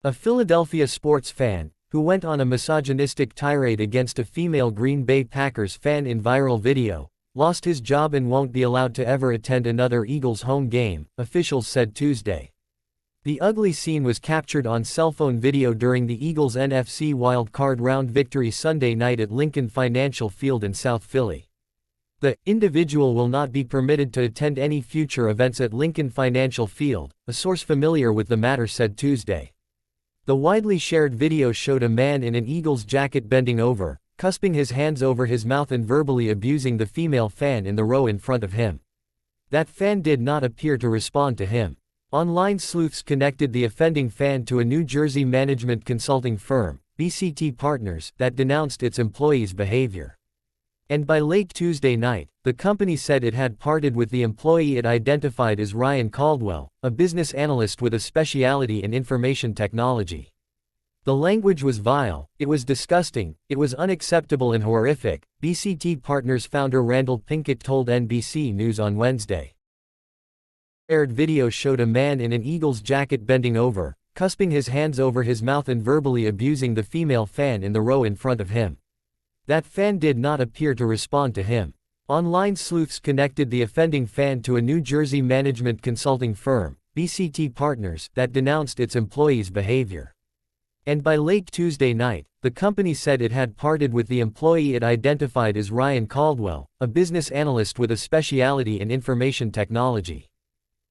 A Philadelphia sports fan, who went on a misogynistic tirade against a female Green Bay Packers fan in viral video, lost his job and won't be allowed to ever attend another Eagles home game, officials said Tuesday. The ugly scene was captured on cell phone video during the Eagles' NFC wild-card round victory Sunday night at Lincoln Financial Field in South Philly. The individual will not be permitted to attend any future events at Lincoln Financial Field, a source familiar with the matter said Tuesday. The widely shared video showed a man in an Eagles jacket bending over, cusping his hands over his mouth and verbally abusing the female fan in the row in front of him. That fan did not appear to respond to him. Online sleuths connected the offending fan to a New Jersey management consulting firm, BCT Partners, that denounced its employees' behavior. And by late Tuesday night, the company said it had parted with the employee it identified as Ryan Caldwell, a business analyst with a specialty in information technology. The language was vile, it was disgusting, it was unacceptable and horrific, BCT Partners founder Randall Pinkett told NBC News on Wednesday. The aired video showed a man in an Eagles jacket bending over, cusping his hands over his mouth and verbally abusing the female fan in the row in front of him. That fan did not appear to respond to him. Online sleuths connected the offending fan to a New Jersey management consulting firm, BCT Partners, that denounced its employees' behavior. And by late Tuesday night, the company said it had parted with the employee it identified as Ryan Caldwell, a business analyst with a specialty in information technology.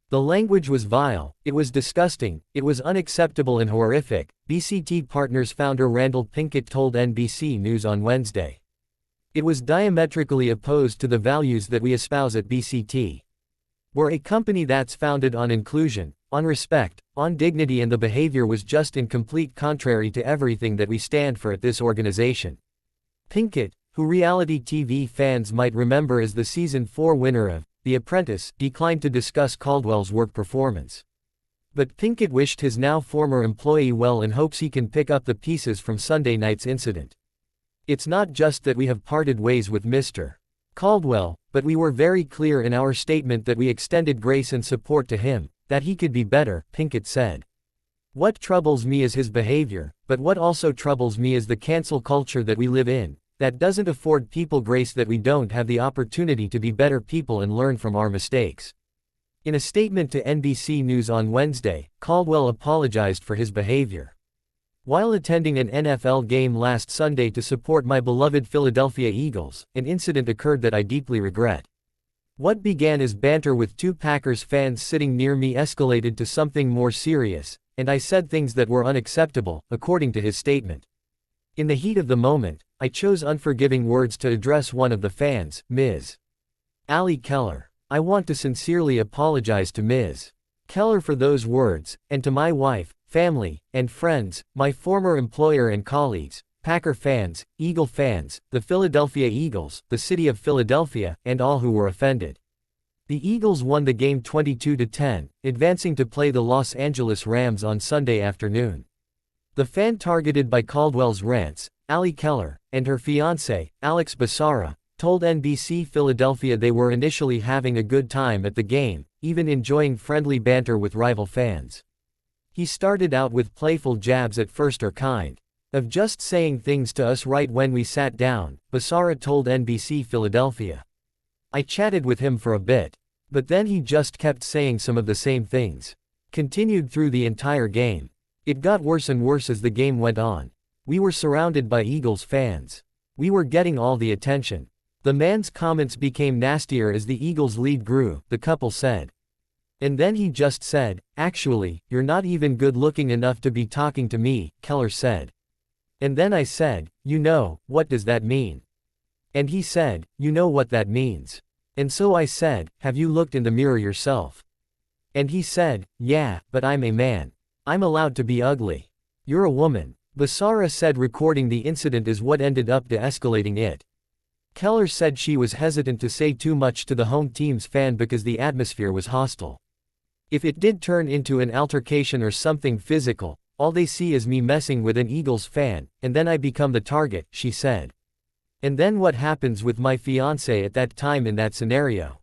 The language was vile, it was disgusting, it was unacceptable and horrific, BCT Partners founder Randall Pinkett told NBC News on Wednesday. It was diametrically opposed to the values that we espouse at BCT. We're a company that's founded on inclusion, on respect, on dignity, and the behavior was just in complete contrary to everything that we stand for at this organization. Pinkett, who reality TV fans might remember as the season 4 winner of The Apprentice, declined to discuss Caldwell's work performance. But Pinkett wished his now former employee well and hopes he can pick up the pieces from Sunday night's incident. It's not just that we have parted ways with Mr. Caldwell, but we were very clear in our statement that we extended grace and support to him, that he could be better, Pinkett said. What troubles me is his behavior, but what also troubles me is the cancel culture that we live in, that doesn't afford people grace, that we don't have the opportunity to be better people and learn from our mistakes. In a statement to NBC News on Wednesday, Caldwell apologized for his behavior. While attending an NFL game last Sunday to support my beloved Philadelphia Eagles, an incident occurred that I deeply regret. What began as banter with two Packers fans sitting near me escalated to something more serious, and I said things that were unacceptable, according to his statement. In the heat of the moment, I chose unforgiving words to address one of the fans, Ms. Allie Keller. I want to sincerely apologize to Ms. Keller for those words, and to my wife, family, and friends, my former employer and colleagues, Packer fans, Eagle fans, the Philadelphia Eagles, the city of Philadelphia, and all who were offended. The Eagles won the game 22-10, advancing to play the Los Angeles Rams on Sunday afternoon. The fan targeted by Caldwell's rants, Allie Keller, and her fiancé, Alex Basara, told NBC Philadelphia they were initially having a good time at the game, even enjoying friendly banter with rival fans. He started out with playful jabs at first, or kind of just saying things to us right when we sat down, Basara told NBC Philadelphia. I chatted with him for a bit. But then he just kept saying some of the same things. Continued through the entire game. It got worse and worse as the game went on. We were surrounded by Eagles fans. We were getting all the attention. The man's comments became nastier as the Eagles' lead grew, the couple said. And then he just said, "Actually, you're not even good looking enough to be talking to me," Keller said. And then I said, "You know, what does that mean?" And he said, "You know what that means." And so I said, "Have you looked in the mirror yourself?" And he said, "Yeah, but I'm a man. I'm allowed to be ugly. You're a woman." Basara said recording the incident is what ended up de-escalating it. Keller said she was hesitant to say too much to the home team's fan because the atmosphere was hostile. If it did turn into an altercation or something physical, all they see is me messing with an Eagles fan, and then I become the target, she said. And then what happens with my fiancé at that time in that scenario?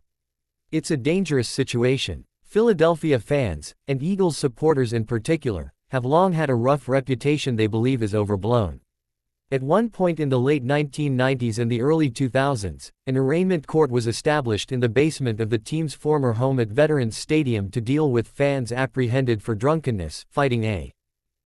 It's a dangerous situation. Philadelphia fans, and Eagles supporters in particular, have long had a rough reputation they believe is overblown. At one point in the late 1990s and the early 2000s, an arraignment court was established in the basement of the team's former home at Veterans Stadium to deal with fans apprehended for drunkenness, fighting a